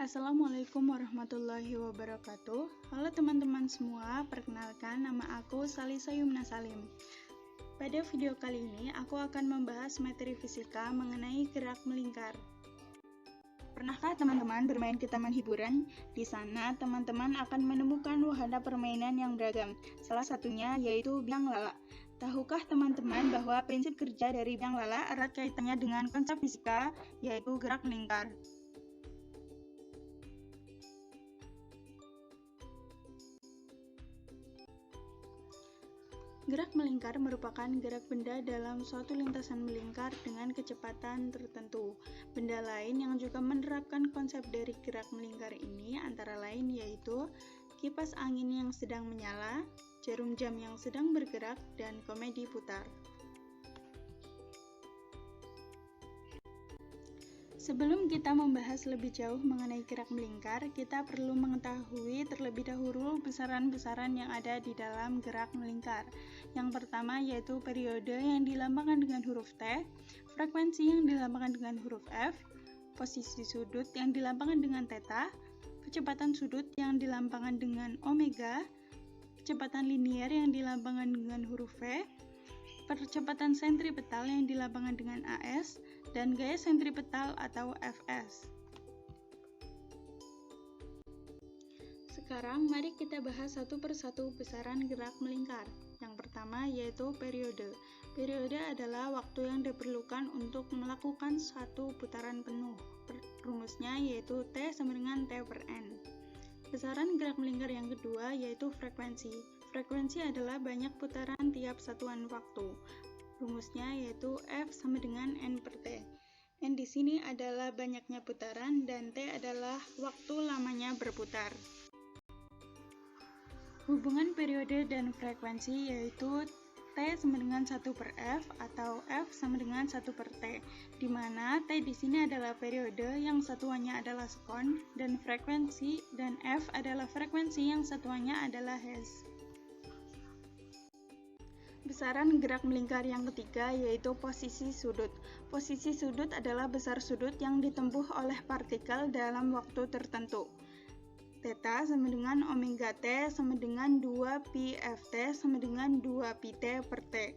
Assalamualaikum warahmatullahi wabarakatuh. Halo teman-teman semua, perkenalkan nama aku Salisa Yumna Salim. Pada video kali ini, aku akan membahas materi fisika mengenai gerak melingkar. Pernahkah teman-teman bermain ke taman hiburan? Di sana, teman-teman akan menemukan wahana permainan yang beragam. Salah satunya yaitu biang lala. Tahukah teman-teman bahwa prinsip kerja dari biang lala erat kaitannya dengan konsep fisika, yaitu gerak melingkar? Gerak melingkar merupakan gerak benda dalam suatu lintasan melingkar dengan kecepatan tertentu. Benda lain yang juga menerapkan konsep dari gerak melingkar ini antara lain yaitu kipas angin yang sedang menyala, jarum jam yang sedang bergerak, dan komedi putar. Sebelum kita membahas lebih jauh mengenai gerak melingkar, kita perlu mengetahui terlebih dahulu besaran-besaran yang ada di dalam gerak melingkar. Yang pertama yaitu periode yang dilambangkan dengan huruf T, frekuensi yang dilambangkan dengan huruf F, posisi sudut yang dilambangkan dengan theta, kecepatan sudut yang dilambangkan dengan omega, kecepatan linier yang dilambangkan dengan huruf V, percepatan sentripetal yang dilambangkan dengan AS, dan gaya sentripetal atau Fs. Sekarang mari kita bahas satu persatu besaran gerak melingkar. Yang pertama yaitu periode. Periode adalah waktu yang diperlukan untuk melakukan satu putaran penuh. Rumusnya yaitu T sama dengan T per N. Besaran gerak melingkar yang kedua yaitu frekuensi. Frekuensi adalah banyak putaran tiap satuan waktu. Rumusnya yaitu F sama dengan N per T. N di sini adalah banyaknya putaran dan T adalah waktu lamanya berputar. Hubungan periode dan frekuensi yaitu T sama dengan 1 per F atau F sama dengan 1 per T, di mana T di sini adalah periode yang satuannya adalah sekon dan frekuensi dan F adalah frekuensi yang satuannya adalah hertz. Besaran gerak melingkar yang ketiga yaitu posisi sudut. Posisi sudut adalah besar sudut yang ditempuh oleh partikel dalam waktu tertentu. Theta sama dengan omega T sama dengan 2 pi Ft sama dengan 2 pi T per T.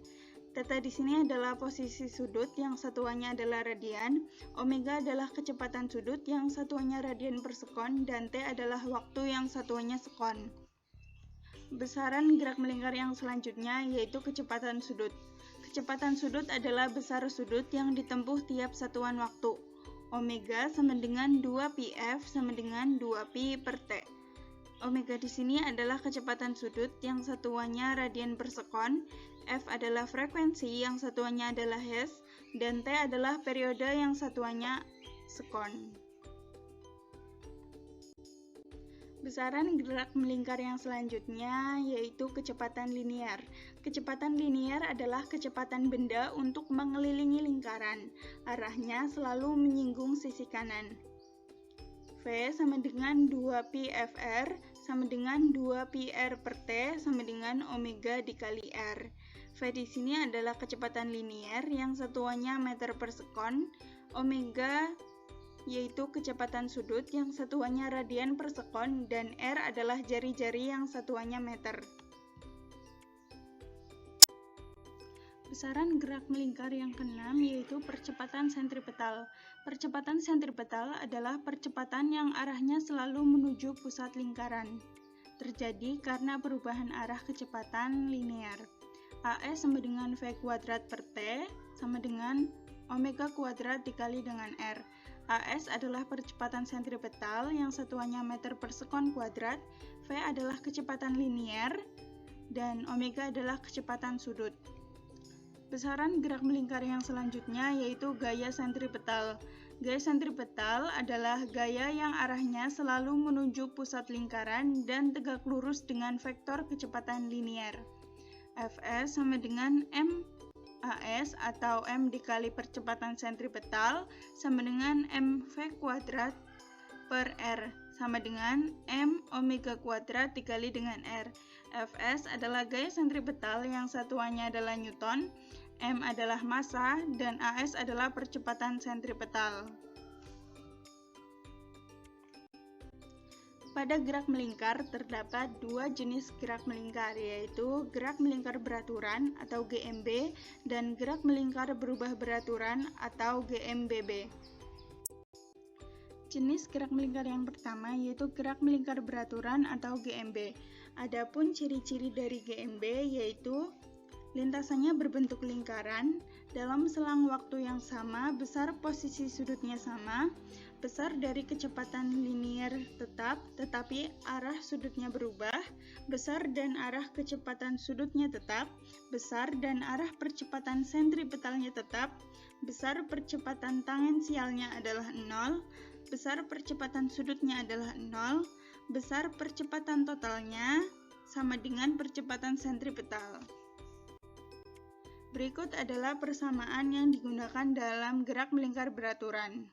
Theta di sini adalah posisi sudut yang satuannya adalah radian, omega adalah kecepatan sudut yang satuannya radian per sekon, dan T adalah waktu yang satuannya sekon. Besaran gerak melingkar yang selanjutnya yaitu kecepatan sudut. Kecepatan sudut adalah besar sudut yang ditempuh tiap satuan waktu. Omega sama dengan 2 pi F sama dengan 2 pi per T. Omega di sini adalah kecepatan sudut yang satuannya radian per sekon, F adalah frekuensi yang satuannya adalah hertz, dan T adalah periode yang satuannya sekon. Besaran gerak melingkar yang selanjutnya yaitu kecepatan linier. Kecepatan linier adalah kecepatan benda untuk mengelilingi lingkaran. Arahnya selalu menyinggung sisi kanan. V sama dengan 2 pi Fr sama dengan 2 pi R per T sama dengan omega dikali R. V di sini adalah kecepatan linier yang satuannya meter per sekon. Omega yaitu kecepatan sudut yang satuannya radian per sekon, dan R adalah jari-jari yang satuannya meter. Besaran gerak melingkar yang keenam yaitu percepatan sentripetal. Percepatan sentripetal adalah percepatan yang arahnya selalu menuju pusat lingkaran. Terjadi karena perubahan arah kecepatan linear. AS sama dengan V kuadrat per T sama dengan omega kuadrat dikali dengan R. AS adalah percepatan sentripetal yang satuannya meter per sekon kuadrat, V adalah kecepatan linier, dan omega adalah kecepatan sudut. Besaran gerak melingkar yang selanjutnya yaitu gaya sentripetal. Gaya sentripetal adalah gaya yang arahnya selalu menuju pusat lingkaran dan tegak lurus dengan vektor kecepatan linier. Fs sama dengan M AS atau M dikali percepatan sentripetal sama dengan mv kuadrat per R sama dengan M omega kuadrat dikali dengan R. Fs adalah gaya sentripetal yang satuannya adalah Newton, M adalah massa, dan AS adalah percepatan sentripetal. Pada gerak melingkar terdapat dua jenis gerak melingkar, yaitu gerak melingkar beraturan atau GMB dan gerak melingkar berubah beraturan atau GMBB. Jenis gerak melingkar yang pertama yaitu gerak melingkar beraturan atau GMB. Adapun ciri-ciri dari GMB yaitu lintasannya berbentuk lingkaran, dalam selang waktu yang sama, besar posisi sudutnya sama, besar dari kecepatan linier tetap, tetapi arah sudutnya berubah, besar dan arah kecepatan sudutnya tetap, besar dan arah percepatan sentripetalnya tetap, besar percepatan tangensialnya adalah 0, besar percepatan sudutnya adalah 0, besar percepatan totalnya sama dengan percepatan sentripetal. Berikut adalah persamaan yang digunakan dalam gerak melingkar beraturan.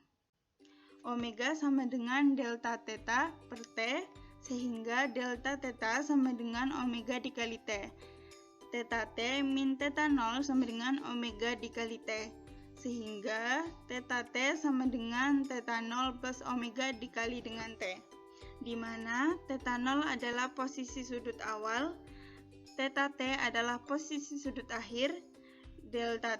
Omega sama dengan delta theta per T, sehingga delta theta sama dengan omega dikali T. Theta T min theta 0 sama dengan omega dikali T, sehingga theta T sama dengan theta 0 plus omega dikali dengan T, di mana theta 0 adalah posisi sudut awal, theta T adalah posisi sudut akhir, delta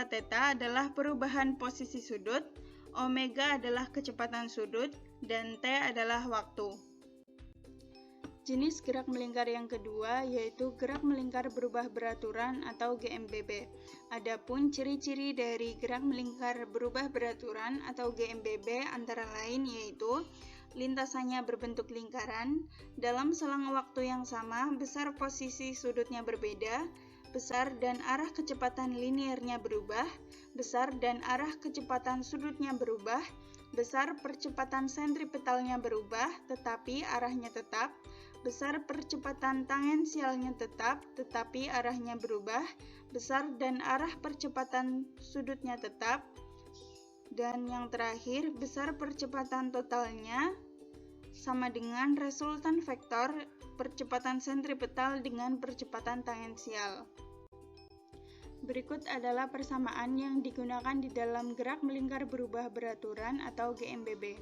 theta adalah perubahan posisi sudut, omega adalah kecepatan sudut, dan T adalah waktu. Jenis gerak melingkar yang kedua yaitu gerak melingkar berubah beraturan atau GMBB. Adapun ciri-ciri dari gerak melingkar berubah beraturan atau GMBB antara lain yaitu lintasannya berbentuk lingkaran, dalam selang waktu yang sama, besar posisi sudutnya berbeda, besar dan arah kecepatan liniernya berubah, besar dan arah kecepatan sudutnya berubah, besar percepatan sentripetalnya berubah tetapi arahnya tetap, besar percepatan tangensialnya tetap tetapi arahnya berubah, besar dan arah percepatan sudutnya tetap, dan yang terakhir besar percepatan totalnya sama dengan resultan vektor percepatan sentripetal dengan percepatan tangensial. Berikut adalah persamaan yang digunakan di dalam gerak melingkar berubah beraturan atau GMBB,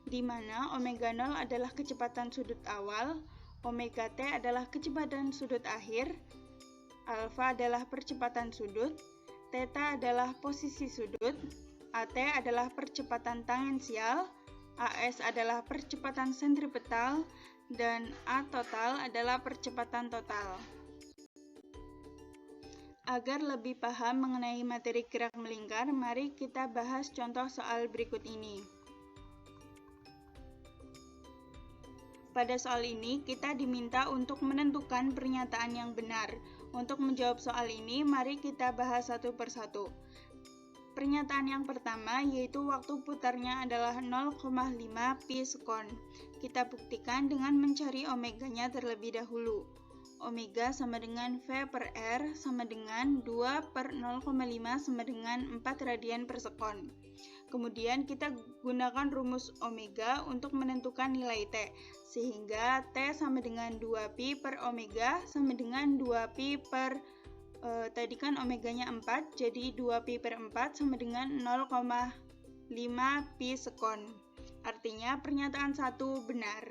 di mana omega 0 adalah kecepatan sudut awal, omega t adalah kecepatan sudut akhir, alfa adalah percepatan sudut, theta adalah posisi sudut, at adalah percepatan tangensial, as adalah percepatan sentripetal, dan a total adalah percepatan total. Agar lebih paham mengenai materi gerak melingkar, mari kita bahas contoh soal berikut ini. Pada soal ini, kita diminta untuk menentukan pernyataan yang benar. Untuk menjawab soal ini, mari kita bahas satu persatu. Pernyataan yang pertama yaitu waktu putarnya adalah 0,5 pi sekon. Kita buktikan dengan mencari omeganya terlebih dahulu. Omega sama dengan V per R sama dengan 2 per 0,5 sama dengan 4 radian per sekon. Kemudian kita gunakan rumus omega untuk menentukan nilai T, sehingga T sama dengan 2pi per omega sama dengan 2pi per tadi kan omeganya 4, jadi 2pi per 4 sama dengan 0,5 pi sekon. Artinya pernyataan 1 benar.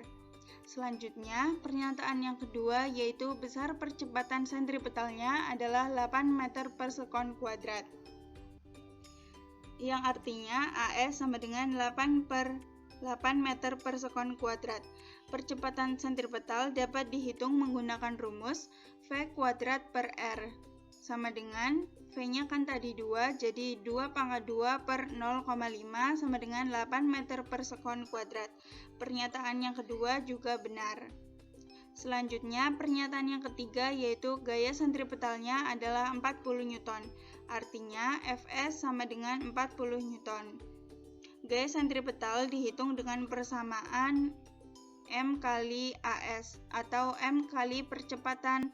Selanjutnya, pernyataan yang kedua yaitu besar percepatan sentripetalnya adalah 8 meter per sekon kuadrat. Yang artinya AS sama dengan 8 meter per sekon kuadrat. Percepatan sentripetal dapat dihitung menggunakan rumus V kuadrat per R. Sama dengan V-nya kan tadi 2, jadi 2 pangkat 2 per 0,5 sama dengan 8 meter per sekon kuadrat. Pernyataan yang kedua juga benar. Selanjutnya, pernyataan yang ketiga yaitu gaya sentripetalnya adalah 40 Newton. Artinya, Fs sama dengan 40 Newton. Gaya sentripetal dihitung dengan persamaan M kali AS atau M kali percepatan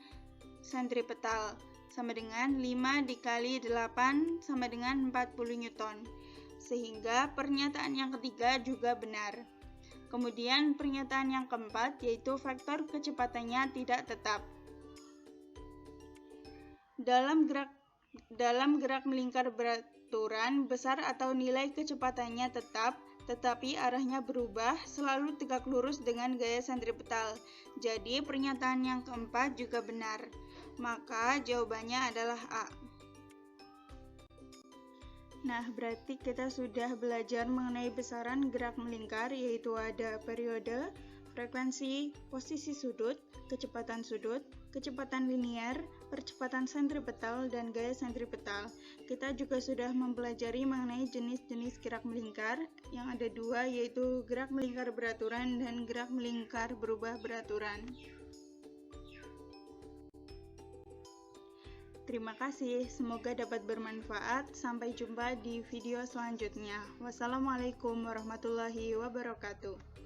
sentripetal, sama dengan 5 dikali 8 sama dengan 40 Newton. Sehingga pernyataan yang ketiga juga benar. Kemudian pernyataan yang keempat yaitu vektor kecepatannya tidak tetap. Dalam gerak melingkar beraturan, besar atau nilai kecepatannya tetap, tetapi arahnya berubah, selalu tegak lurus dengan gaya sentripetal. Jadi pernyataan yang keempat juga benar. Maka jawabannya adalah A. Nah, berarti kita sudah belajar mengenai besaran gerak melingkar, yaitu ada periode, frekuensi, posisi sudut, kecepatan linier, percepatan sentripetal, dan gaya sentripetal. Kita juga sudah mempelajari mengenai jenis-jenis gerak melingkar, yang ada dua, yaitu gerak melingkar beraturan dan gerak melingkar berubah beraturan. Terima kasih, semoga dapat bermanfaat. Sampai jumpa di video selanjutnya. Wassalamualaikum warahmatullahi wabarakatuh.